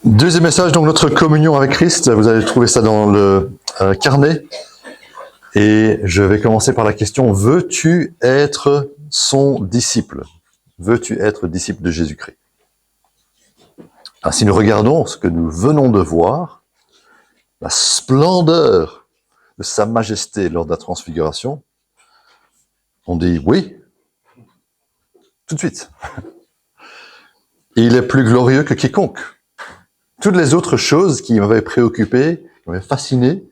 Deuxième message, donc notre communion avec Christ. Vous allez trouver ça dans le carnet. Et je vais commencer par la question, veux-tu être son disciple? Veux-tu être disciple de Jésus-Christ? Alors, si nous regardons ce que nous venons de voir, la splendeur de sa majesté lors de la transfiguration, on dit oui, tout de suite. Et il est plus glorieux que quiconque. Toutes les autres choses qui m'avaient préoccupé, qui m'avaient fasciné,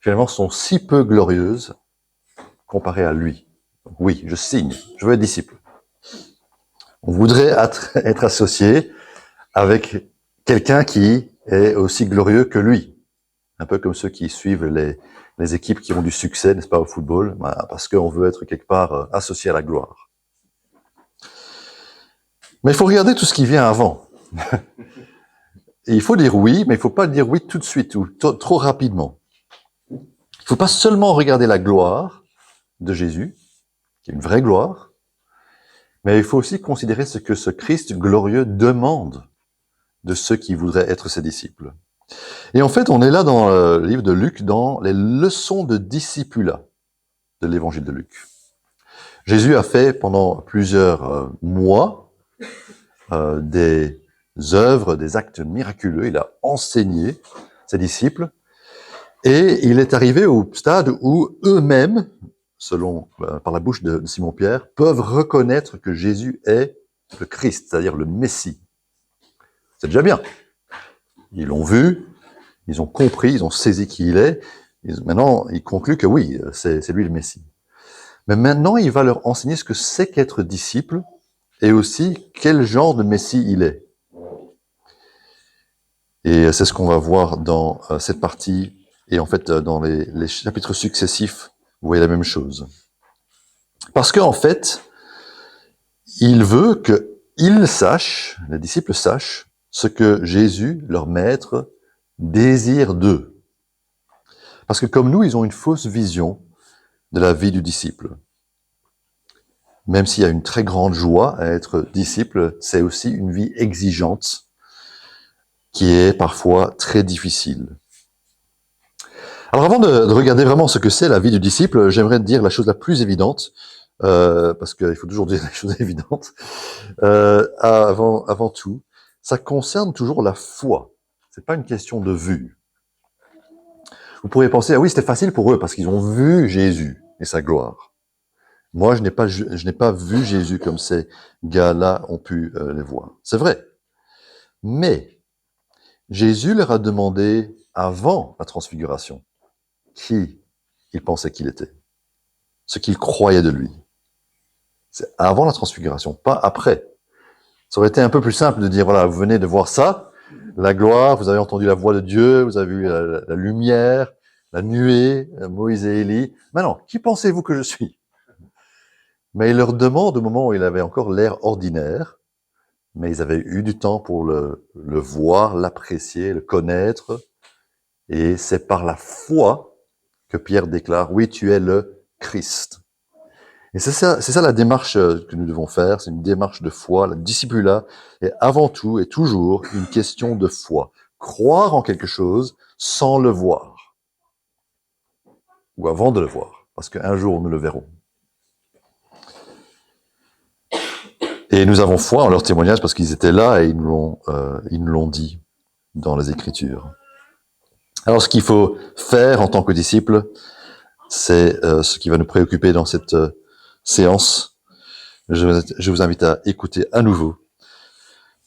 finalement sont si peu glorieuses comparées à lui. Donc, oui, je signe, je veux être disciple. On voudrait être associé avec quelqu'un qui est aussi glorieux que lui. Un peu comme ceux qui suivent les équipes qui ont du succès, n'est-ce pas, au football, parce qu'on veut être quelque part associé à la gloire. Mais il faut regarder tout ce qui vient avant. Et il faut dire oui, mais il ne faut pas dire oui tout de suite ou trop rapidement. Il ne faut pas seulement regarder la gloire de Jésus, qui est une vraie gloire, mais il faut aussi considérer ce que ce Christ glorieux demande de ceux qui voudraient être ses disciples. Et en fait, on est là dans le livre de Luc, dans les leçons de discipulat de l'évangile de Luc. Jésus a fait pendant plusieurs mois des œuvres, des actes miraculeux. Il a enseigné ses disciples et il est arrivé au stade où eux-mêmes, selon par la bouche de Simon-Pierre, peuvent reconnaître que Jésus est le Christ, c'est-à-dire le Messie. C'est déjà bien. Ils l'ont vu, ils ont compris, ils ont saisi qui il est. Maintenant, ils concluent que oui, c'est lui le Messie. Mais maintenant, il va leur enseigner ce que c'est qu'être disciple et aussi quel genre de Messie il est. Et c'est ce qu'on va voir dans cette partie. Et en fait, dans les chapitres successifs, vous voyez la même chose. Parce qu'en fait, il veut qu'ils sachent, les disciples sachent, ce que Jésus, leur maître, désire d'eux. Parce que comme nous, ils ont une fausse vision de la vie du disciple. Même s'il y a une très grande joie à être disciple, c'est aussi une vie exigeante qui est parfois très difficile. Alors avant de regarder vraiment ce que c'est la vie du disciple, j'aimerais te dire la chose la plus évidente, parce qu'il faut toujours dire les choses évidentes, avant tout, ça concerne toujours la foi. C'est pas une question de vue. Vous pourriez penser, ah oui, c'était facile pour eux parce qu'ils ont vu Jésus et sa gloire. Moi, je n'ai pas vu Jésus comme ces gars-là ont pu les voir. C'est vrai. Mais Jésus leur a demandé, avant la transfiguration, qui ils pensaient qu'il était, ce qu'ils croyaient de lui. C'est avant la transfiguration, pas après. Ça aurait été un peu plus simple de dire, voilà, vous venez de voir ça, la gloire, vous avez entendu la voix de Dieu, vous avez vu la lumière, la nuée, Moïse et Élie. Maintenant, qui pensez-vous que je suis? Mais il leur demande au moment où il avait encore l'air ordinaire, mais ils avaient eu du temps pour le voir, l'apprécier, le connaître, et c'est par la foi que Pierre déclare, oui, tu es le Christ. Et c'est ça la démarche que nous devons faire, c'est une démarche de foi. Le discipulat est avant tout et toujours une question de foi. Croire en quelque chose sans le voir. Ou avant de le voir, parce qu'un jour nous le verrons. Et nous avons foi en leur témoignage parce qu'ils étaient là et ils nous l'ont dit dans les Écritures. Alors ce qu'il faut faire en tant que disciple, c'est ce qui va nous préoccuper dans cette séance. Je vous invite à écouter à nouveau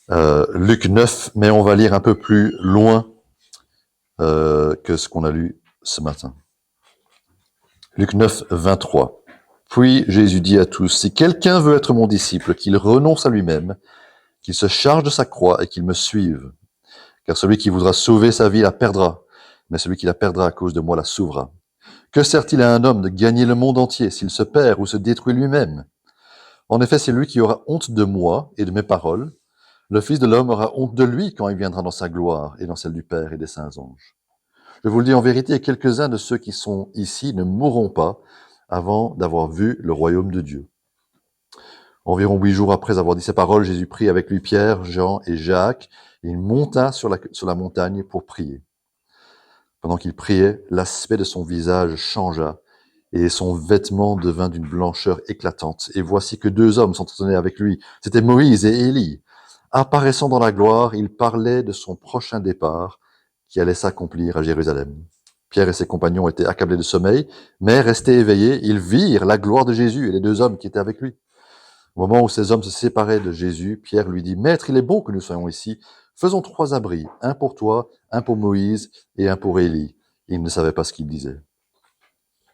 Luc 9, mais on va lire un peu plus loin que ce qu'on a lu ce matin. Luc 9, 23. Puis Jésus dit à tous, si quelqu'un veut être mon disciple, qu'il renonce à lui-même, qu'il se charge de sa croix et qu'il me suive. Car celui qui voudra sauver sa vie la perdra, mais celui qui la perdra à cause de moi la sauvera. Que sert-il à un homme de gagner le monde entier s'il se perd ou se détruit lui-même? En effet, c'est lui qui aura honte de moi et de mes paroles. Le Fils de l'homme aura honte de lui quand il viendra dans sa gloire et dans celle du Père et des saints anges. Je vous le dis en vérité, quelques-uns de ceux qui sont ici ne mourront pas avant d'avoir vu le royaume de Dieu. Environ 8 jours après avoir dit ces paroles, Jésus prit avec lui Pierre, Jean et Jacques, et il monta sur la montagne pour prier. Pendant qu'il priait, l'aspect de son visage changea, et son vêtement devint d'une blancheur éclatante. Et voici que 2 hommes s'entretenaient avec lui. C'étaient Moïse et Élie. Apparaissant dans la gloire, ils parlaient de son prochain départ, qui allait s'accomplir à Jérusalem. Pierre et ses compagnons étaient accablés de sommeil, mais restés éveillés, ils virent la gloire de Jésus et les 2 hommes qui étaient avec lui. Au moment où ces hommes se séparaient de Jésus, Pierre lui dit, « Maître, il est bon que nous soyons ici. Faisons 3 abris, un pour toi, un pour Moïse et un pour Élie. » Il ne savait pas ce qu'il disait.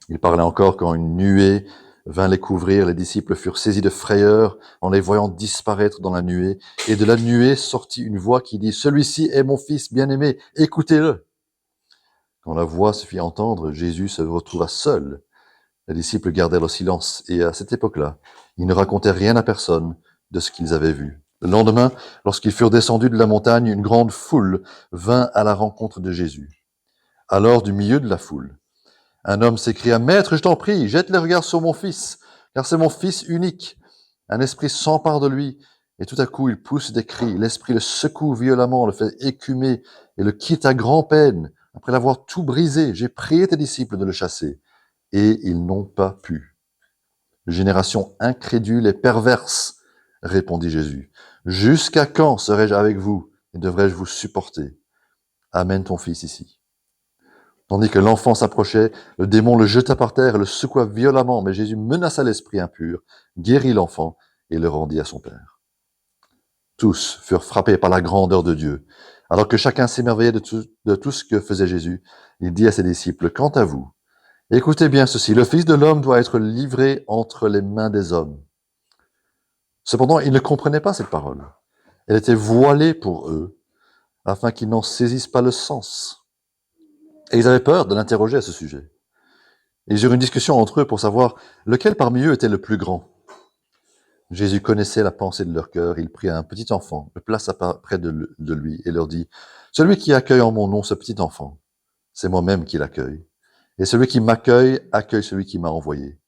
Il parlait encore quand une nuée vint les couvrir. Les disciples furent saisis de frayeur en les voyant disparaître dans la nuée. Et de la nuée sortit une voix qui dit, « Celui-ci est mon fils bien-aimé, écoutez-le. » Quand la voix se fit entendre, Jésus se retrouva seul. Les disciples gardèrent le silence, et à cette époque-là, ils ne racontaient rien à personne de ce qu'ils avaient vu. Le lendemain, lorsqu'ils furent descendus de la montagne, une grande foule vint à la rencontre de Jésus. Alors, du milieu de la foule, un homme s'écria, « Maître, je t'en prie, jette les regards sur mon fils, car c'est mon fils unique. » Un esprit s'empare de lui, et tout à coup, il pousse des cris. L'esprit le secoue violemment, le fait écumer, et le quitte à grand-peine. Après l'avoir tout brisé, j'ai prié tes disciples de le chasser, et ils n'ont pas pu. « Génération incrédule et perverse, répondit Jésus. Jusqu'à quand serai-je avec vous et devrais-je vous supporter? Amène ton fils ici. » Tandis que l'enfant s'approchait, le démon le jeta par terre et le secoua violemment, mais Jésus menaça l'esprit impur, guérit l'enfant et le rendit à son père. Tous furent frappés par la grandeur de Dieu. Alors que chacun s'émerveillait de tout ce que faisait Jésus, il dit à ses disciples, « Quant à vous, écoutez bien ceci, le Fils de l'homme doit être livré entre les mains des hommes. » Cependant, ils ne comprenaient pas cette parole. Elle était voilée pour eux, afin qu'ils n'en saisissent pas le sens. Et ils avaient peur de l'interroger à ce sujet. Ils eurent une discussion entre eux pour savoir lequel parmi eux était le plus grand. Jésus connaissait la pensée de leur cœur. Il prit un petit enfant, le plaça près de lui et leur dit, « Celui qui accueille en mon nom ce petit enfant, c'est moi-même qui l'accueille. Et celui qui m'accueille, accueille celui qui m'a envoyé.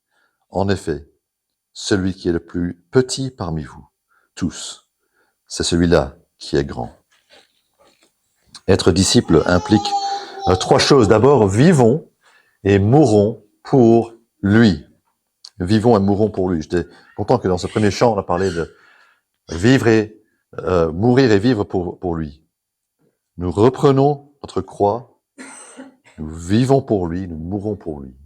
En effet, celui qui est le plus petit parmi vous, tous, c'est celui-là qui est grand. » Être disciple implique 3 choses. D'abord, vivons et mourons pour lui. Vivons et mourons pour lui. J'étais content que dans ce premier chant, on a parlé de vivre et mourir et vivre pour lui. Nous reprenons notre croix, nous vivons pour lui, nous mourrons pour lui.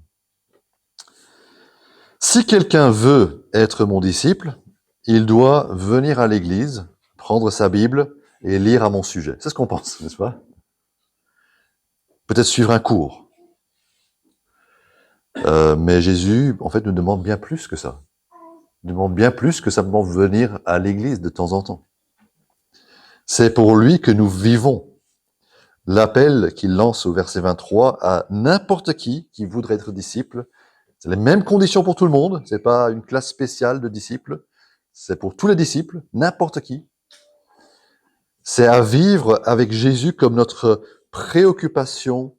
Si quelqu'un veut être mon disciple, il doit venir à l'église, prendre sa Bible et lire à mon sujet. C'est ce qu'on pense, n'est-ce pas? Peut-être suivre un cours. Mais Jésus, en fait, nous demande bien plus que ça. Il demande bien plus que simplement venir à l'église de temps en temps. C'est pour lui que nous vivons. L'appel qu'il lance au verset 23 à n'importe qui voudrait être disciple, c'est les mêmes conditions pour tout le monde, c'est pas une classe spéciale de disciples, c'est pour tous les disciples, n'importe qui. C'est à vivre avec Jésus comme notre préoccupation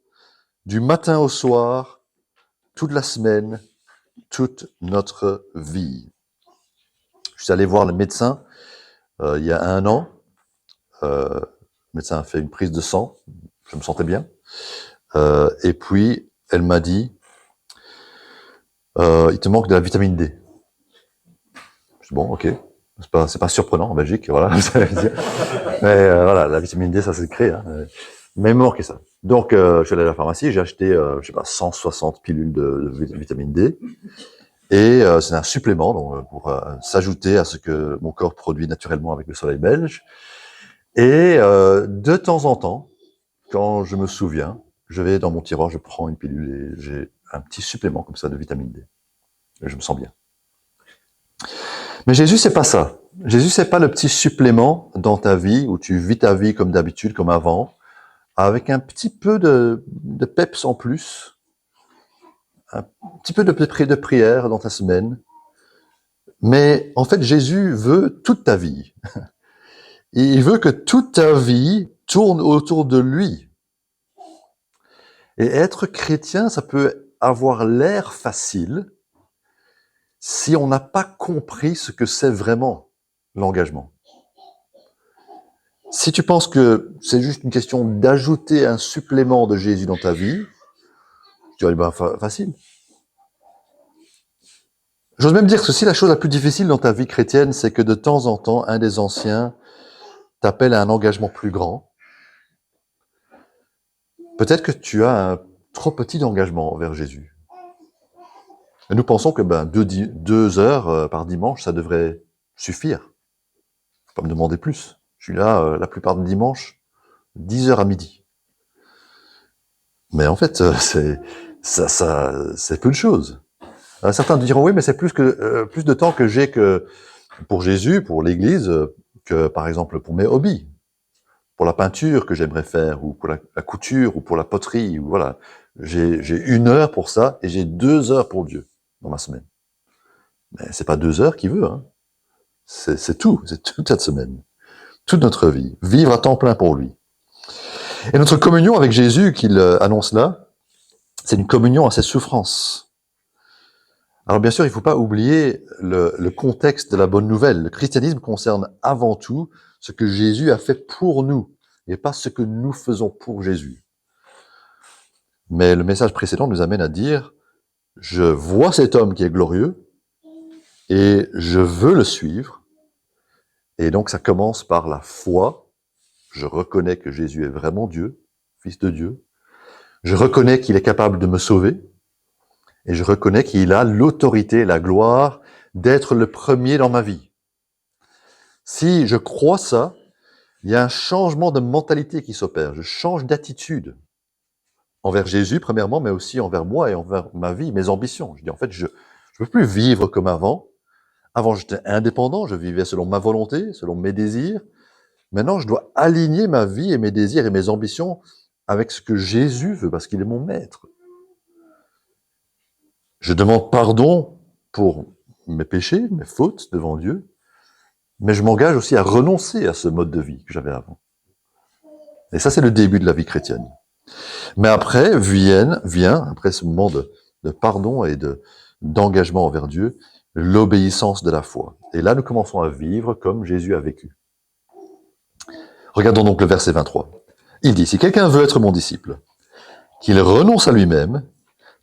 du matin au soir, toute la semaine, toute notre vie. Je suis allé voir le médecin il y a 1 an. Le médecin a fait une prise de sang, je me sentais bien. Et puis, elle m'a dit, il te manque de la vitamine D. Je dis, bon, ok, c'est pas surprenant en Belgique, voilà. Mais voilà, la vitamine D, ça se crée. Hein. Mais il me manquait ça. Donc, je suis allé à la pharmacie, j'ai acheté, 160 pilules de vitamine D. Et c'est un supplément donc, pour s'ajouter à ce que mon corps produit naturellement avec le soleil belge. Et de temps en temps, quand je me souviens, je vais dans mon tiroir, je prends une pilule et j'ai un petit supplément comme ça de vitamine D. Et je me sens bien. Mais Jésus, c'est pas ça. Jésus, c'est pas le petit supplément dans ta vie où tu vis ta vie comme d'habitude, comme avant, avec un petit peu de peps en plus, un petit peu de prière dans ta semaine. Mais en fait, Jésus veut toute ta vie. Et il veut que toute ta vie tourne autour de lui. Et être chrétien, ça peut avoir l'air facile, si on n'a pas compris ce que c'est vraiment l'engagement. Si tu penses que c'est juste une question d'ajouter un supplément de Jésus dans ta vie, tu vas dire, facile. J'ose même dire que si la chose la plus difficile dans ta vie chrétienne, c'est que de temps en temps, un des anciens t'appelle à un engagement plus grand. Peut-être que tu as un trop petit engagement envers Jésus. Et nous pensons que 2 heures par dimanche, ça devrait suffire. Faut pas me demander plus. Je suis là la plupart des dimanches, 10 heures à midi. Mais en fait, c'est peu de choses. Certains diront oui, mais c'est plus de temps que j'ai que pour Jésus, pour l'Église, que par exemple pour mes hobbies, pour la peinture que j'aimerais faire, ou pour la couture, ou pour la poterie, ou voilà. J'ai 1 heure pour ça, et j'ai 2 heures pour Dieu dans ma semaine. Mais c'est pas 2 heures qu'il veut, hein. C'est tout, c'est toute cette semaine, toute notre vie, vivre à temps plein pour lui. Et notre communion avec Jésus qu'il annonce là, c'est une communion à ses souffrances. Alors bien sûr, il ne faut pas oublier le contexte de la bonne nouvelle. Le christianisme concerne avant tout ce que Jésus a fait pour nous, et pas ce que nous faisons pour Jésus. Mais le message précédent nous amène à dire, je vois cet homme qui est glorieux, et je veux le suivre. Et donc ça commence par la foi. Je reconnais que Jésus est vraiment Dieu, Fils de Dieu. Je reconnais qu'il est capable de me sauver. Et je reconnais qu'il a l'autorité, la gloire d'être le premier dans ma vie. Si je crois ça, il y a un changement de mentalité qui s'opère. Je change d'attitude envers Jésus, premièrement, mais aussi envers moi et envers ma vie, mes ambitions. Je dis, en fait, je ne veux plus vivre comme avant. Avant, j'étais indépendant, je vivais selon ma volonté, selon mes désirs. Maintenant, je dois aligner ma vie et mes désirs et mes ambitions avec ce que Jésus veut, parce qu'il est mon maître. Je demande pardon pour mes péchés, mes fautes devant Dieu, mais je m'engage aussi à renoncer à ce mode de vie que j'avais avant. Et ça, c'est le début de la vie chrétienne. Mais après, vient, après ce moment de pardon et d'engagement envers Dieu, l'obéissance de la foi. Et là, nous commençons à vivre comme Jésus a vécu. Regardons donc le verset 23. Il dit, si quelqu'un veut être mon disciple, qu'il renonce à lui-même,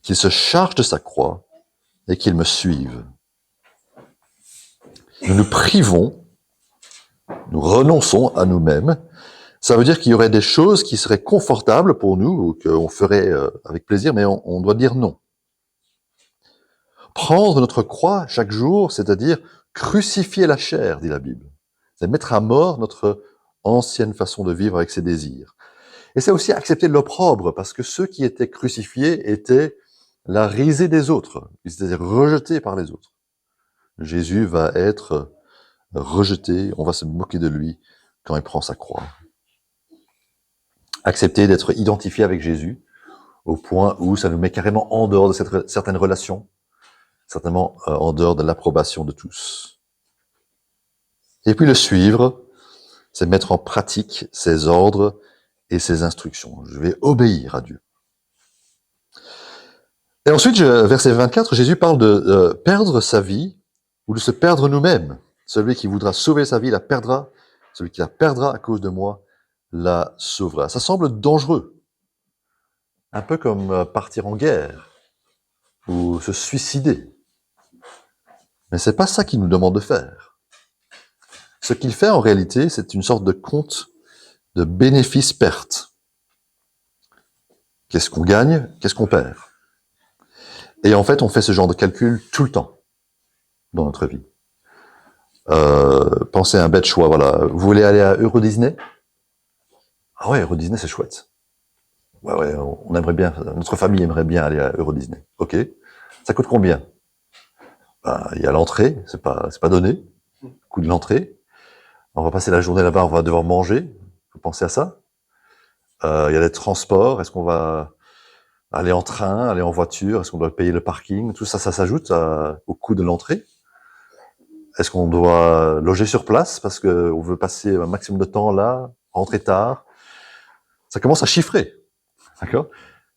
qu'il se charge de sa croix et qu'il me suive. Nous nous privons, nous renonçons à nous-mêmes. Ça veut dire qu'il y aurait des choses qui seraient confortables pour nous, ou qu'on ferait avec plaisir, mais on doit dire non. Prendre notre croix chaque jour, c'est-à-dire crucifier la chair, dit la Bible. C'est mettre à mort notre ancienne façon de vivre avec ses désirs. Et c'est aussi accepter l'opprobre, parce que ceux qui étaient crucifiés étaient la risée des autres. Ils étaient rejetés par les autres. Jésus va être rejeté, on va se moquer de lui quand il prend sa croix. Accepter d'être identifié avec Jésus, au point où ça nous met carrément en dehors de certaines relations, certainement en dehors de l'approbation de tous. Et puis le suivre, c'est mettre en pratique ses ordres et ses instructions. Je vais obéir à Dieu. Et ensuite, verset 24, Jésus parle de perdre sa vie ou de se perdre nous-mêmes. Celui qui voudra sauver sa vie la perdra. Celui qui la perdra à cause de moi la sauvera. Ça semble dangereux. Un peu comme partir en guerre ou se suicider. Mais c'est pas ça qu'il nous demande de faire. Ce qu'il fait en réalité, c'est une sorte de compte de bénéfice-perte. Qu'est-ce qu'on gagne? Qu'est-ce qu'on perd? Et en fait, on fait ce genre de calcul tout le temps dans notre vie. Pensez à un bête choix, voilà. Vous voulez aller à Euro Disney? Ah ouais, Euro Disney, c'est chouette. Ouais, on aimerait bien, notre famille aimerait bien aller à Euro Disney. Ok. Ça coûte combien? Il y a l'entrée, c'est pas donné. Le coût de l'entrée. On va passer la journée là-bas, on va devoir manger. Vous pensez à ça? Il y a les transports. Est-ce qu'on va aller en train, aller en voiture? Est-ce qu'on doit payer le parking? Tout ça, ça s'ajoute au coût de l'entrée. Est-ce qu'on doit loger sur place parce qu'on veut passer un maximum de temps là, rentrer tard? Ça commence à chiffrer, d'accord?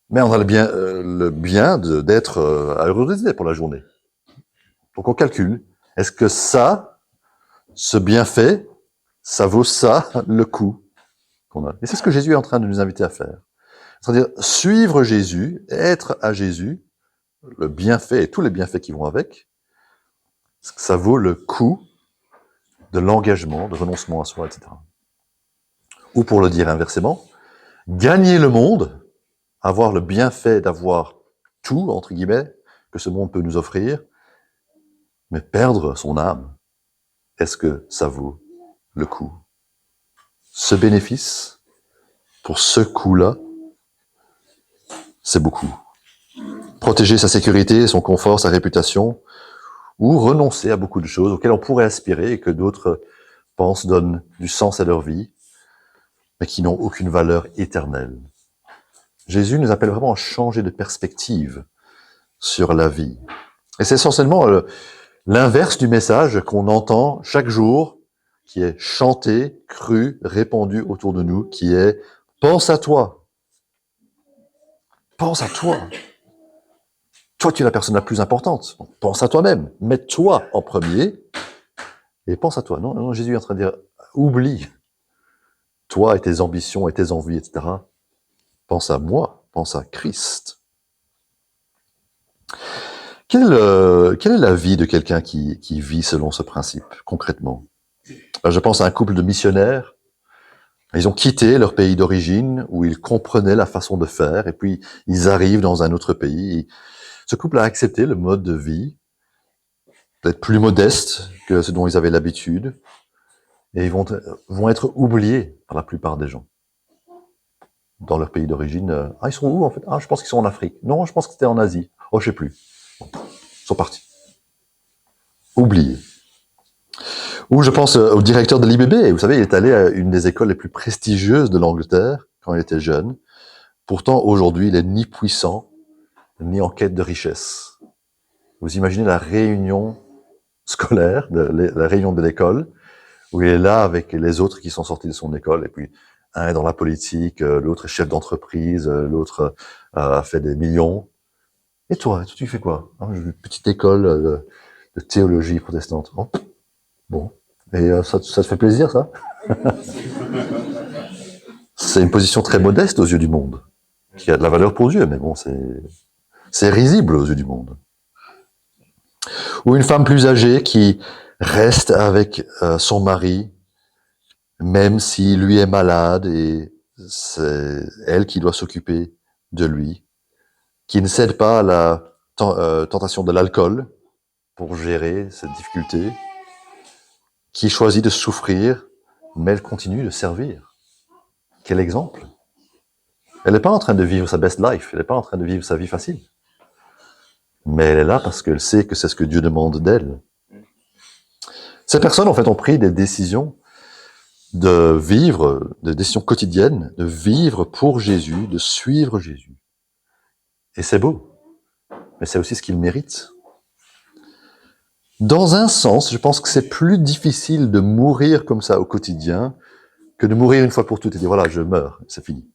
Mais on a le bien d'être à Euro Disney pour la journée. Donc on calcule, est-ce que ça, ce bienfait, ça vaut ça, le coût qu'on a? Et c'est ce que Jésus est en train de nous inviter à faire. C'est-à-dire suivre Jésus, être à Jésus, le bienfait et tous les bienfaits qui vont avec, ça vaut le coût de l'engagement, de renoncement à soi, etc. Ou pour le dire inversement, gagner le monde, avoir le bienfait d'avoir tout, entre guillemets, que ce monde peut nous offrir, mais perdre son âme, est-ce que ça vaut le coup? Ce bénéfice, pour ce coût-là, c'est beaucoup. Protéger sa sécurité, son confort, sa réputation, ou renoncer à beaucoup de choses auxquelles on pourrait aspirer et que d'autres pensent donnent du sens à leur vie, mais qui n'ont aucune valeur éternelle. Jésus nous appelle vraiment à changer de perspective sur la vie. Et c'est essentiellement l'inverse du message qu'on entend chaque jour, qui est chanté, cru, répandu autour de nous, qui est « pense à toi ». Pense à toi. Toi, tu es la personne la plus importante. Donc, pense à toi-même. Mets-toi en premier et pense à toi. Non, non, Jésus est en train de dire « oublie toi et tes ambitions et tes envies, etc. Pense à moi, pense à Christ. » Quelle est la vie de quelqu'un qui vit selon ce principe, concrètement? Je pense à un couple de missionnaires. Ils ont quitté leur pays d'origine, où ils comprenaient la façon de faire, et puis ils arrivent dans un autre pays. Ce couple a accepté le mode de vie, peut-être plus modeste que ce dont ils avaient l'habitude, et ils vont être oubliés par la plupart des gens. Dans leur pays d'origine, ils sont où en fait? Je pense qu'ils sont en Afrique. Non, je pense que c'était en Asie. Je sais plus. Ils sont partis. Oubliés. Ou je pense au directeur de l'IBB. Vous savez, il est allé à une des écoles les plus prestigieuses de l'Angleterre quand il était jeune. Pourtant, aujourd'hui, il est ni puissant, ni en quête de richesse. Vous imaginez la réunion scolaire, la réunion de l'école, où il est là avec les autres qui sont sortis de son école, et puis un est dans la politique, l'autre est chef d'entreprise, l'autre a fait des millions. Et toi, tu fais quoi? Une petite école de théologie protestante. Bon. Et ça te fait plaisir, ça? C'est une position très modeste aux yeux du monde, qui a de la valeur pour Dieu, mais bon, c'est risible aux yeux du monde. Ou une femme plus âgée qui reste avec son mari, même si lui est malade et c'est elle qui doit s'occuper de lui, qui ne cède pas à la tentation de l'alcool pour gérer cette difficulté, qui choisit de souffrir, mais elle continue de servir. Quel exemple! Elle n'est pas en train de vivre sa best life, elle n'est pas en train de vivre sa vie facile. Mais elle est là parce qu'elle sait que c'est ce que Dieu demande d'elle. Ces personnes, en fait, ont pris des décisions de vivre, des décisions quotidiennes, de vivre pour Jésus, de suivre Jésus. Et c'est beau. Mais c'est aussi ce qu'ils méritent. Dans un sens, je pense que c'est plus difficile de mourir comme ça au quotidien que de mourir une fois pour toutes et dire voilà, je meurs, c'est fini.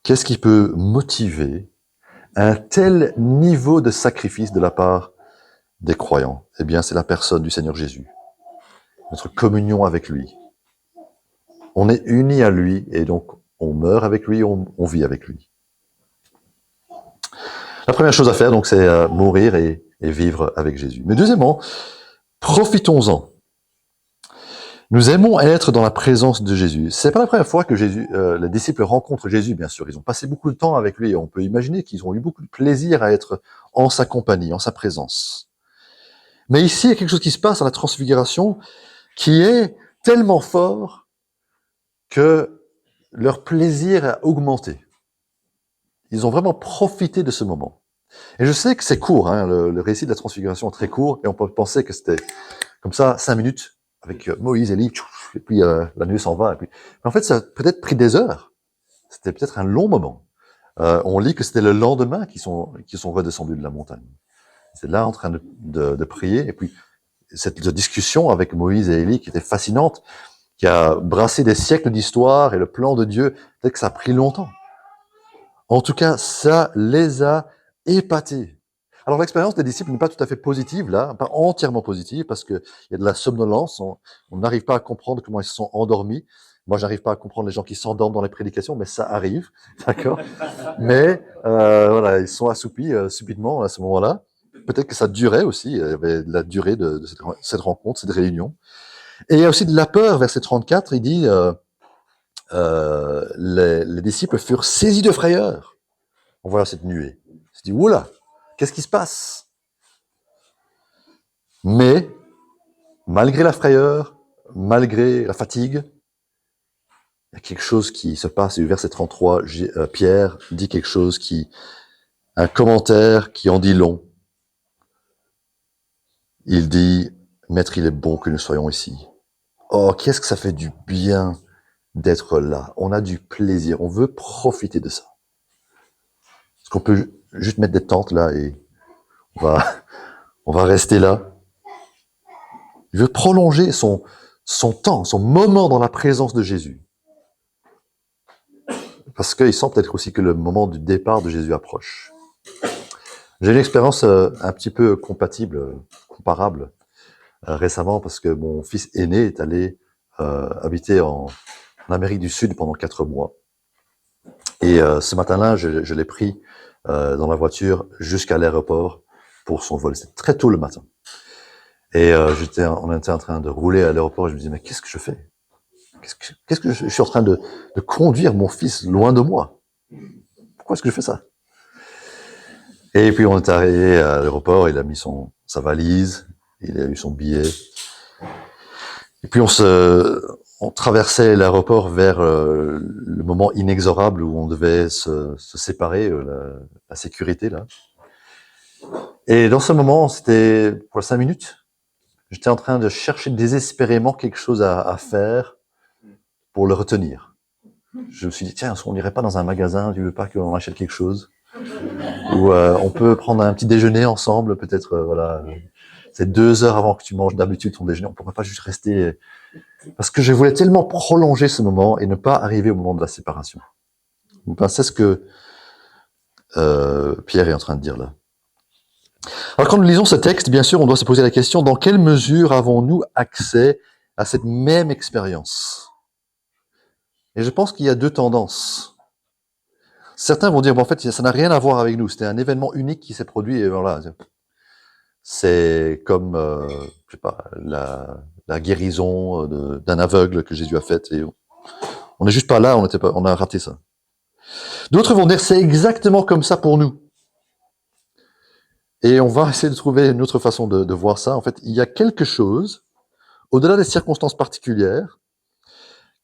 Qu'est-ce qui peut motiver un tel niveau de sacrifice de la part des croyants? Eh bien, c'est la personne du Seigneur Jésus, notre communion avec lui. On est unis à lui et donc on meurt avec lui, on vit avec lui. La première chose à faire, donc, c'est mourir et vivre avec Jésus. Mais deuxièmement, profitons-en. Nous aimons être dans la présence de Jésus. C'est pas la première fois que les disciples rencontrent Jésus, bien sûr. Ils ont passé beaucoup de temps avec lui et on peut imaginer qu'ils ont eu beaucoup de plaisir à être en sa compagnie, en sa présence. Mais ici, il y a quelque chose qui se passe à la transfiguration qui est tellement fort que leur plaisir a augmenté. Ils ont vraiment profité de ce moment. Et je sais que c'est court, le récit de la transfiguration est très court, et on peut penser que c'était comme ça, 5 minutes, avec Moïse, Élie, et puis la nuit s'en va. Et puis... Mais en fait, ça a peut-être pris des heures. C'était peut-être un long moment. On lit que c'était le lendemain qu'ils sont redescendus de la montagne. C'est là en train de prier, et puis cette discussion avec Moïse et Élie qui était fascinante, qui a brassé des siècles d'histoire et le plan de Dieu, peut-être que ça a pris longtemps. En tout cas, ça les a épatés. Alors l'expérience des disciples n'est pas tout à fait positive là, pas entièrement positive, parce qu'il y a de la somnolence, on n'arrive pas à comprendre comment ils se sont endormis. Moi, j'arrive pas à comprendre les gens qui s'endorment dans les prédications, mais ça arrive, d'accord. Mais voilà, ils sont assoupis subitement à ce moment-là. Peut-être que ça durait aussi, il y avait de la durée de cette rencontre, cette réunion. Et il y a aussi de la peur, verset 34, il dit les disciples furent saisis de frayeur. On voit cette nuée. Ils se disent, oula, qu'est-ce qui se passe? Mais, malgré la frayeur, malgré la fatigue, il y a quelque chose qui se passe. Et au verset 33, Pierre dit quelque chose un commentaire qui en dit long. Il dit, Maître, il est bon que nous soyons ici. Oh, qu'est-ce que ça fait du bien d'être là. On a du plaisir. On veut profiter de ça. Est-ce qu'on peut juste mettre des tentes là et on va rester là? Il veut prolonger son temps, son moment dans la présence de Jésus. Parce qu'il sent peut-être aussi que le moment du départ de Jésus approche. J'ai une expérience un petit peu comparable récemment, parce que mon fils aîné est allé habiter en Amérique du Sud pendant 4 mois. Et ce matin-là, je l'ai pris dans la voiture jusqu'à l'aéroport pour son vol. C'était très tôt le matin. Et on était en train de rouler à l'aéroport et je me disais, mais qu'est-ce que je fais? Qu'est-ce que je suis en train de conduire mon fils loin de moi? Pourquoi est-ce que je fais ça? Et puis on est arrivé à l'aéroport, il a mis sa valise, il a eu son billet. Et puis on traversait l'aéroport vers le moment inexorable où on devait se séparer, la sécurité là. Et dans ce moment, c'était pour 5 minutes, j'étais en train de chercher désespérément quelque chose à faire pour le retenir. Je me suis dit, tiens, est-ce qu'on n'irait pas dans un magasin, tu veux pas qu'on achète quelque chose? Ou on peut prendre un petit déjeuner ensemble, peut-être, voilà. C'est 2 heures avant que tu manges d'habitude ton déjeuner, on pourrait pas juste rester... Parce que je voulais tellement prolonger ce moment et ne pas arriver au moment de la séparation. Ben, c'est ce que Pierre est en train de dire là. Alors quand nous lisons ce texte, bien sûr, on doit se poser la question, dans quelle mesure avons-nous accès à cette même expérience? Et je pense qu'il y a 2 tendances. Certains vont dire, bon, en fait, ça n'a rien à voir avec nous, c'était un événement unique qui s'est produit, et voilà. C'est comme, je sais pas, la guérison d'un aveugle que Jésus a faite, et on n'est juste pas là, on a raté ça. D'autres vont dire, c'est exactement comme ça pour nous. Et on va essayer de trouver une autre façon de voir ça. En fait, il y a quelque chose, au-delà des circonstances particulières,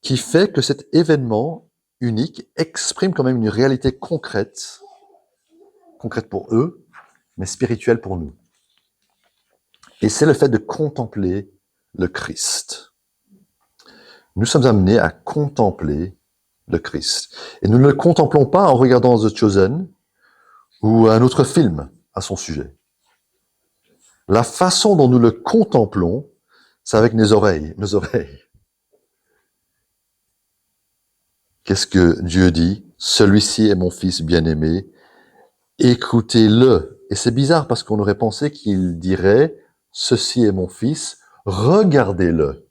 qui fait que cet événement unique exprime quand même une réalité concrète pour eux, mais spirituelle pour nous. Et c'est le fait de contempler le Christ. Nous sommes amenés à contempler le Christ. Et nous ne le contemplons pas en regardant The Chosen ou un autre film à son sujet. La façon dont nous le contemplons, c'est avec nos oreilles. Qu'est-ce que Dieu dit? Celui-ci est mon fils bien-aimé, écoutez-le. Et c'est bizarre parce qu'on aurait pensé qu'il dirait, ceci est mon fils, regardez-le.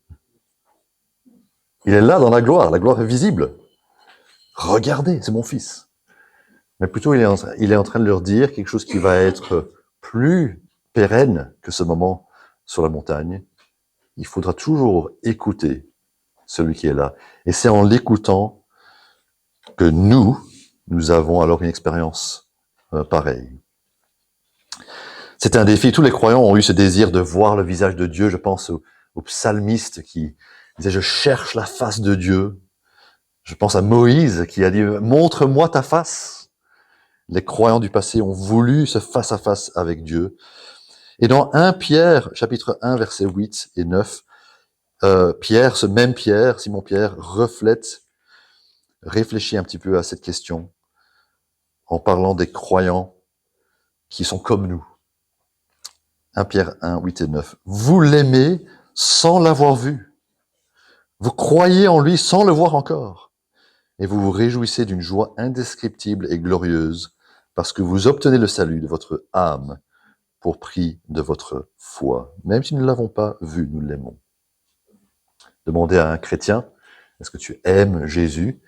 Il est là dans la gloire est visible. Regardez, c'est mon fils. Mais plutôt, il est en train de leur dire quelque chose qui va être plus pérenne que ce moment sur la montagne. Il faudra toujours écouter celui qui est là. Et c'est en l'écoutant que nous avons alors une expérience pareille. C'est un défi. Tous les croyants ont eu ce désir de voir le visage de Dieu. Je pense au psalmiste qui disait « Je cherche la face de Dieu ». Je pense à Moïse qui a dit « Montre-moi ta face ». Les croyants du passé ont voulu ce face-à-face avec Dieu. Et dans 1 Pierre, chapitre 1, versets 8 et 9, Pierre, ce même Pierre, Simon-Pierre, réfléchit un petit peu à cette question en parlant des croyants qui sont comme nous. 1 Pierre 1, 8 et 9. Vous l'aimez sans l'avoir vu. Vous croyez en lui sans le voir encore. Et vous vous réjouissez d'une joie indescriptible et glorieuse parce que vous obtenez le salut de votre âme pour prix de votre foi. Même si nous ne l'avons pas vu, nous l'aimons. Demandez à un chrétien, est-ce que tu aimes Jésus?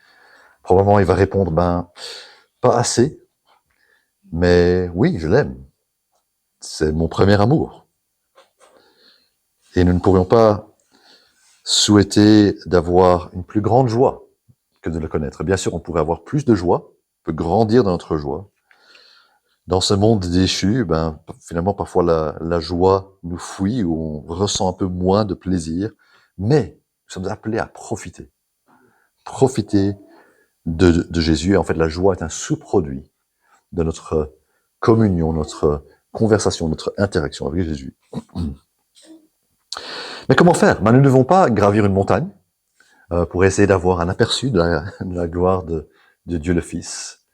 Probablement, il va répondre, pas assez, mais oui, je l'aime. C'est mon premier amour. Et nous ne pourrions pas souhaiter d'avoir une plus grande joie que de le connaître. Bien sûr, on pourrait avoir plus de joie, on peut grandir dans notre joie. Dans ce monde déchu, finalement, parfois la joie nous fuit, ou on ressent un peu moins de plaisir, mais nous sommes appelés à profiter. Profiter de Jésus. Et en fait, la joie est un sous-produit de notre communion, notre conversation, notre interaction avec Jésus. Mais comment faire? Nous ne devons pas gravir une montagne pour essayer d'avoir un aperçu de la gloire de Dieu le Fils.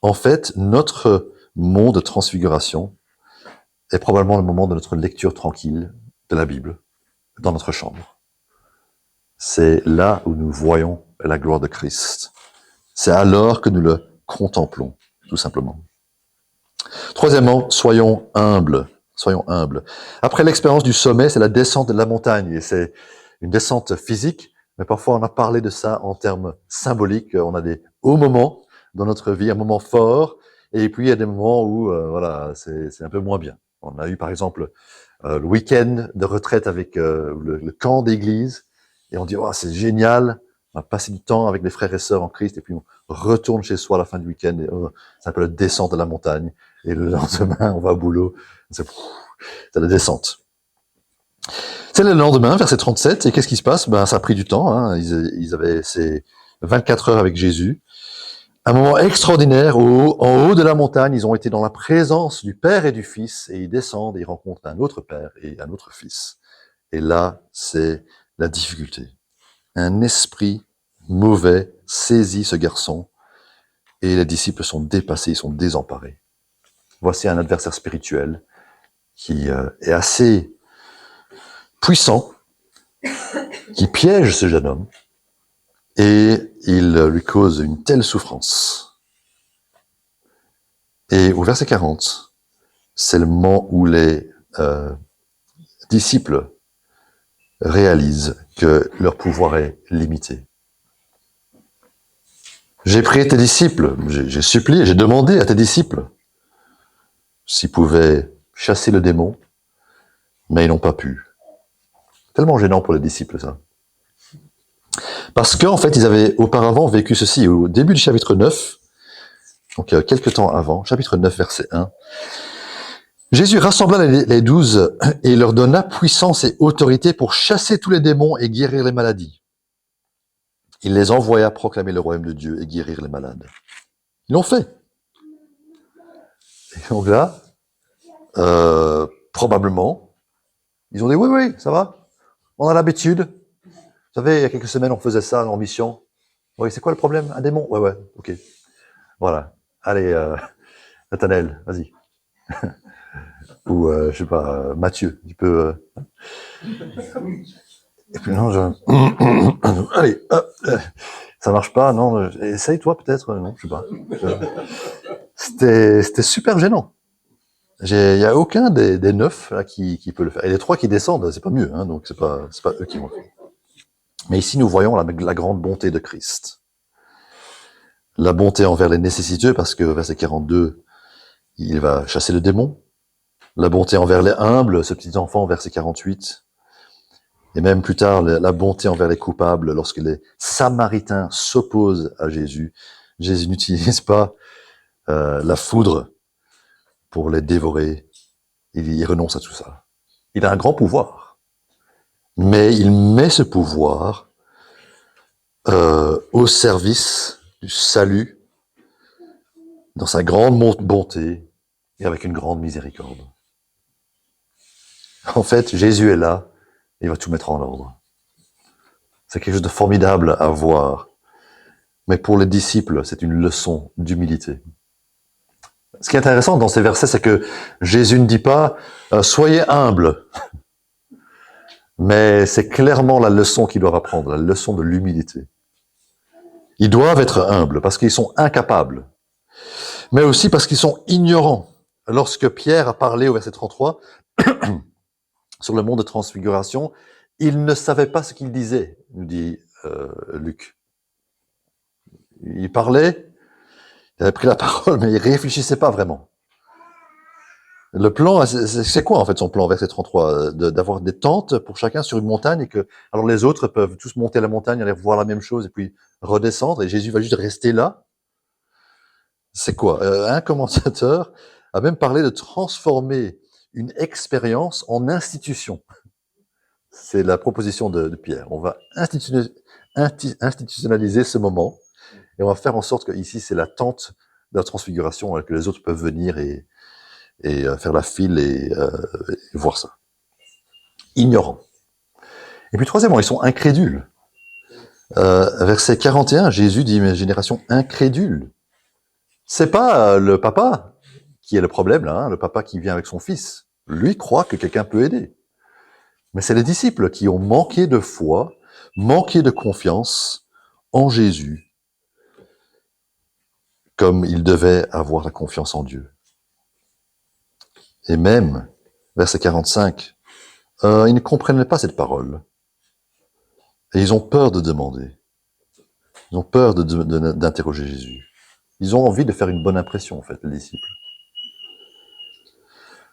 En fait, notre moment de transfiguration est probablement le moment de notre lecture tranquille de la Bible, dans notre chambre. C'est là où nous voyons la gloire de Christ. C'est alors que nous le contemplons, tout simplement. Troisièmement, soyons humbles. Soyons humbles. Après l'expérience du sommet, c'est la descente de la montagne. Et c'est une descente physique, mais parfois on a parlé de ça en termes symboliques. On a des hauts moments dans notre vie, un moment fort, et puis il y a des moments où c'est un peu moins bien. On a eu par exemple le week-end de retraite avec le camp d'église, et on dit oh, c'est génial, on va passer du temps avec les frères et sœurs en Christ, et puis on retourne chez soi à la fin du week-end, et c'est un peu la descente de la montagne, et le lendemain on va au boulot, c'est la descente. C'est le lendemain, verset 37, et qu'est-ce qui se passe? Ça a pris du temps, hein. Ils avaient ces 24 heures avec Jésus. Un moment extraordinaire, en haut de la montagne, ils ont été dans la présence du Père et du Fils, et ils descendent et ils rencontrent un autre Père et un autre Fils. Et là, c'est la difficulté. Un esprit mauvais saisit ce garçon, et les disciples sont dépassés, ils sont désemparés. Voici un adversaire spirituel qui est assez puissant, qui piège ce jeune homme, et il lui cause une telle souffrance. Et au verset 40, c'est le moment où les disciples réalisent que leur pouvoir est limité. J'ai prié tes disciples, j'ai supplié, j'ai demandé à tes disciples s'ils pouvaient chasser le démon, mais ils n'ont pas pu. Tellement gênant pour les disciples, ça. Parce qu'en fait, ils avaient auparavant vécu ceci. Au début du chapitre 9, donc quelques temps avant, chapitre 9, verset 1, Jésus rassembla les 12 et leur donna puissance et autorité pour chasser tous les démons et guérir les maladies. Il les envoya proclamer le royaume de Dieu et guérir les malades. Ils l'ont fait. Et donc là, probablement, ils ont dit oui, ça va, on a l'habitude. Vous savez, il y a quelques semaines, on faisait ça en mission. Oui, c'est quoi le problème? Un démon? Ouais, ok. Voilà. Allez, Nathanaël, vas-y. Ou, je sais pas, Mathieu, tu peux... Et puis non, allez, ça marche pas, non, essaye toi peut-être, non, je sais pas. C'était super gênant. Il y a aucun des 9 là qui peut le faire. Et les 3 qui descendent, c'est pas mieux, hein, donc c'est pas eux qui vont le faire. Mais ici, nous voyons la grande bonté de Christ. La bonté envers les nécessiteux, parce que verset 42, il va chasser le démon. La bonté envers les humbles, ce petit enfant, verset 48. Et même plus tard, la bonté envers les coupables, lorsque les Samaritains s'opposent à Jésus. Jésus n'utilise pas la foudre pour les dévorer. Il renonce à tout ça. Il a un grand pouvoir. Mais il met ce pouvoir au service du salut, dans sa grande bonté et avec une grande miséricorde. En fait, Jésus est là, et il va tout mettre en ordre. C'est quelque chose de formidable à voir. Mais pour les disciples, c'est une leçon d'humilité. Ce qui est intéressant dans ces versets, c'est que Jésus ne dit pas « soyez humbles », mais c'est clairement la leçon qu'ils doivent apprendre, la leçon de l'humilité. Ils doivent être humbles parce qu'ils sont incapables, mais aussi parce qu'ils sont ignorants. lorsque Pierre a parlé au verset 33 sur le mont de transfiguration, il ne savait pas ce qu'il disait, nous dit Luc. Il parlait, il avait pris la parole, mais il réfléchissait pas vraiment. Le plan, c'est quoi en fait son plan, verset 33? D'avoir des tentes pour chacun sur une montagne et que, alors les autres peuvent tous monter à la montagne, aller voir la même chose et puis redescendre et Jésus va juste rester là. C'est quoi? Un commentateur a même parlé de transformer une expérience en institution. C'est la proposition de Pierre. On va institutionnaliser ce moment et on va faire en sorte que ici c'est la tente de la transfiguration, que les autres peuvent venir et faire la file et voir ça. Ignorants. Et puis troisièmement, ils sont incrédules. Verset 41, Jésus dit, mais génération incrédule. C'est pas le papa qui est le problème là, hein, le papa qui vient avec son fils. Lui croit que quelqu'un peut aider. Mais c'est les disciples qui ont manqué de foi, manqué de confiance en Jésus, comme ils devaient avoir la confiance en Dieu. Et même, verset 45, ils ne comprenaient pas cette parole. Et ils ont peur de demander. Ils ont peur d'interroger Jésus. Ils ont envie de faire une bonne impression, en fait, les disciples.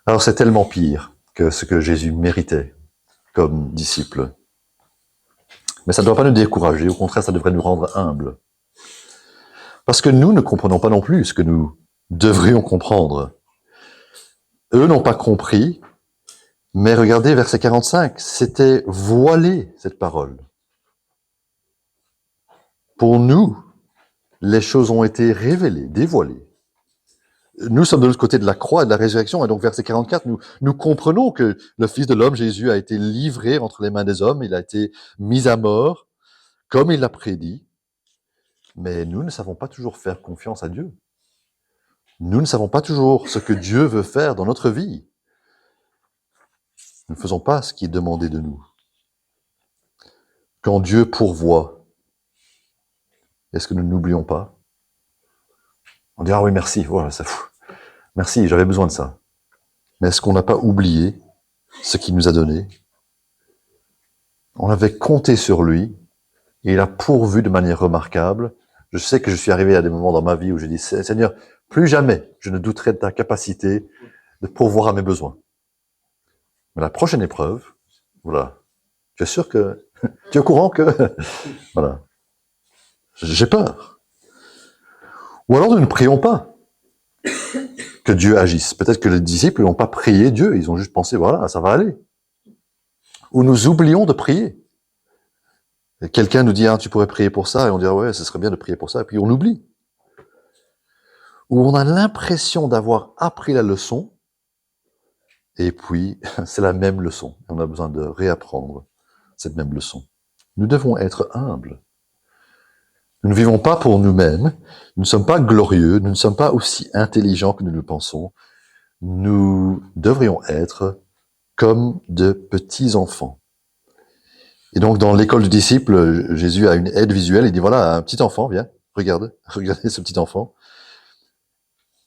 Alors c'est tellement pire que ce que Jésus méritait comme disciple. Mais ça ne doit pas nous décourager, au contraire, ça devrait nous rendre humbles. Parce que nous ne comprenons pas non plus ce que nous devrions comprendre. Eux n'ont pas compris, mais regardez, verset 45, c'était voilé, cette parole. Pour nous, les choses ont été révélées, dévoilées. Nous sommes de l'autre côté de la croix et de la résurrection, et donc verset 44, nous comprenons que le Fils de l'homme, Jésus, a été livré entre les mains des hommes, il a été mis à mort, comme il l'a prédit, mais nous ne savons pas toujours faire confiance à Dieu. Nous ne savons pas toujours ce que Dieu veut faire dans notre vie. Nous ne faisons pas ce qui est demandé de nous. Quand Dieu pourvoit, est-ce que nous n'oublions pas? On dit, ah oui, merci, voilà, ça fout. Merci, j'avais besoin de ça. Mais est-ce qu'on n'a pas oublié ce qu'il nous a donné? On avait compté sur lui, et il a pourvu de manière remarquable. Je sais que je suis arrivé à des moments dans ma vie où je dis, Seigneur, plus jamais je ne douterai de ta capacité de pourvoir à mes besoins. Mais la prochaine épreuve, voilà, tu es sûr que, tu es au courant que, voilà, j'ai peur. Ou alors nous ne prions pas que Dieu agisse. Peut-être que les disciples n'ont pas prié Dieu, ils ont juste pensé, voilà, ça va aller. Ou nous oublions de prier. Et quelqu'un nous dit, ah, tu pourrais prier pour ça, et on dit, ah ouais, ce serait bien de prier pour ça, et puis on oublie. Ou on a l'impression d'avoir appris la leçon, et puis c'est la même leçon. On a besoin de réapprendre cette même leçon. Nous devons être humbles. Nous ne vivons pas pour nous-mêmes, nous ne sommes pas glorieux, nous ne sommes pas aussi intelligents que nous le pensons. Nous devrions être comme de petits enfants. Et donc, dans l'école du disciple, Jésus a une aide visuelle. Il dit, voilà, un petit enfant, viens, regardez ce petit enfant.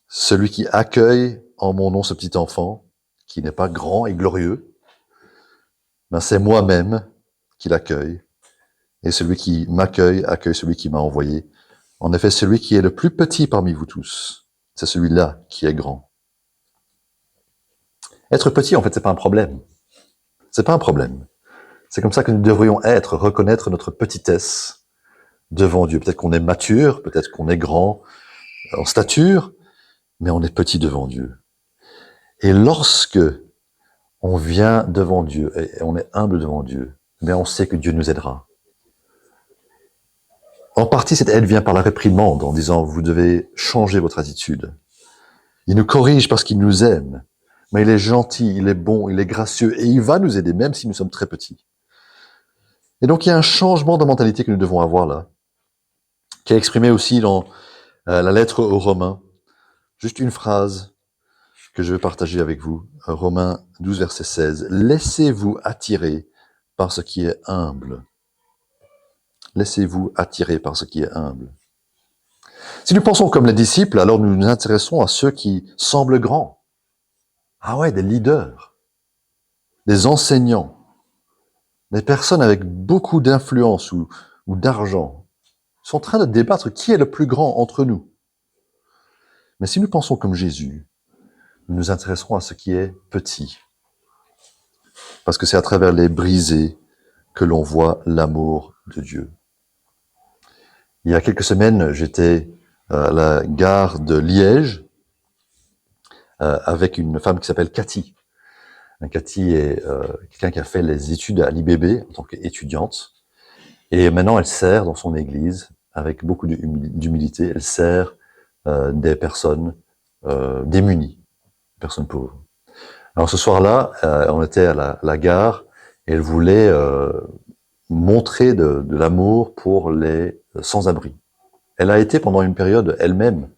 Celui qui accueille en mon nom ce petit enfant, qui n'est pas grand et glorieux, ben c'est moi-même qui l'accueille. Et celui qui m'accueille, accueille celui qui m'a envoyé. En effet, celui qui est le plus petit parmi vous tous, c'est celui-là qui est grand. Être petit, en fait, c'est pas un problème. C'est pas un problème. C'est comme ça que nous devrions être, reconnaître notre petitesse devant Dieu. Peut-être qu'on est mature, peut-être qu'on est grand en stature, mais on est petit devant Dieu. Et lorsque on vient devant Dieu et on est humble devant Dieu, mais on sait que Dieu nous aidera. En partie, cette aide vient par la réprimande, en disant, vous devez changer votre attitude. Il nous corrige parce qu'il nous aime, mais il est gentil, il est bon, il est gracieux, et il va nous aider, même si nous sommes très petits. Et donc, il y a un changement de mentalité que nous devons avoir là, qui est exprimé aussi dans la lettre aux Romains. Juste une phrase que je veux partager avec vous. Romains 12, verset 16. Laissez-vous attirer par ce qui est humble. Laissez-vous attirer par ce qui est humble. Si nous pensons comme les disciples, alors nous nous intéressons à ceux qui semblent grands. Ah ouais, des leaders, des enseignants, des personnes avec beaucoup d'influence ou d'argent sont en train de débattre qui est le plus grand entre nous. Mais si nous pensons comme Jésus, nous nous intéresserons à ce qui est petit. Parce que c'est à travers les brisés que l'on voit l'amour de Dieu. Il y a quelques semaines, j'étais à la gare de Liège avec une femme qui s'appelle Cathy. Cathy est quelqu'un qui a fait les études à l'IBB en tant qu'étudiante. Et maintenant, elle sert dans son église avec beaucoup d'humilité. Elle sert des personnes démunies, des personnes pauvres. Alors ce soir-là, on était à la gare et elle voulait montrer de l'amour pour les sans-abri. Elle a été pendant une période elle-même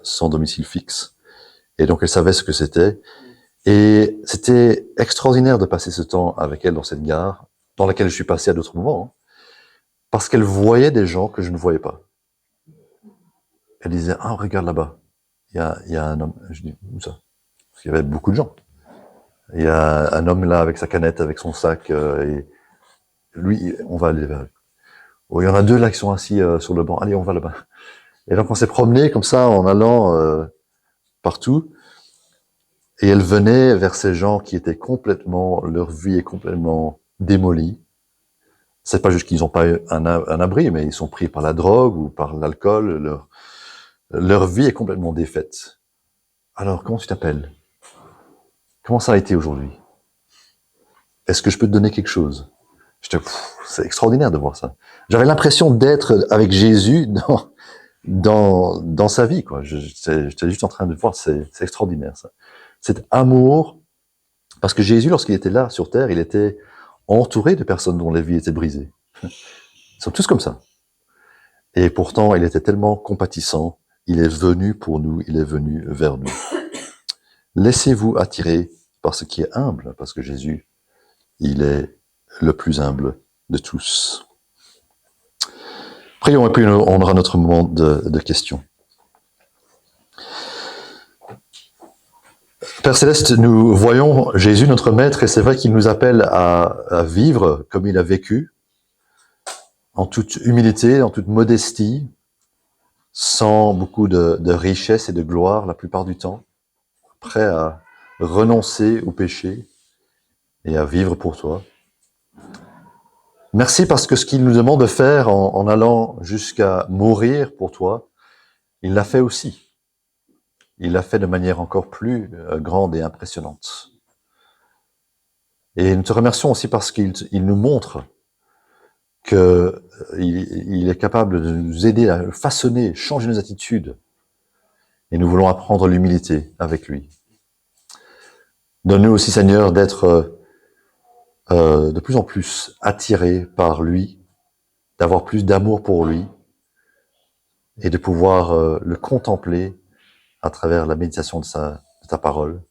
sans domicile fixe. Et donc elle savait ce que c'était. Et c'était extraordinaire de passer ce temps avec elle dans cette gare, dans laquelle je suis passé à d'autres moments, hein, parce qu'elle voyait des gens que je ne voyais pas. Elle disait, ah, regarde là-bas, il y a un homme. Je dis, où ça? Parce qu'il y avait beaucoup de gens. Il y a un homme là avec sa canette, avec son sac, et lui, on va aller vers lui. Oh, il y en a deux là qui sont assis sur le banc. Allez, on va là-bas. Et donc on s'est promené comme ça en allant partout. Et elle venait vers ces gens qui étaient complètement, leur vie est complètement démolie. C'est pas juste qu'ils n'ont pas un abri, mais ils sont pris par la drogue ou par l'alcool. Leur vie est complètement défaite. Alors, comment tu t'appelles? Comment ça a été aujourd'hui? Est-ce que je peux te donner quelque chose? C'est extraordinaire de voir ça. J'avais l'impression d'être avec Jésus dans sa vie, quoi. J'étais juste en train de voir, c'est extraordinaire, ça. Cet amour, parce que Jésus, lorsqu'il était là sur terre, il était entouré de personnes dont la vie était brisée. Ils sont tous comme ça. Et pourtant, il était tellement compatissant, il est venu pour nous, il est venu vers nous. Laissez-vous attirer par ce qui est humble, parce que Jésus, il est le plus humble de tous. Prions et puis on aura notre moment de questions. Père Céleste, nous voyons Jésus, notre Maître, et c'est vrai qu'il nous appelle à vivre comme il a vécu, en toute humilité, en toute modestie, sans beaucoup de richesse et de gloire la plupart du temps, prêt à renoncer au péché et à vivre pour toi. Merci parce que ce qu'il nous demande de faire en allant jusqu'à mourir pour toi, il l'a fait aussi. Il l'a fait de manière encore plus grande et impressionnante. Et nous te remercions aussi parce qu'il nous montre qu'il est capable de nous aider à façonner, changer nos attitudes. Et nous voulons apprendre l'humilité avec lui. Donne-nous aussi, Seigneur, d'être de plus en plus attirés par lui, d'avoir plus d'amour pour lui et de pouvoir le contempler à travers la méditation de ta parole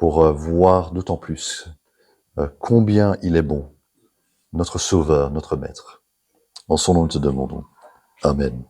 pour voir d'autant plus combien il est bon, notre Sauveur, notre Maître. En son nom, nous te demandons. Amen.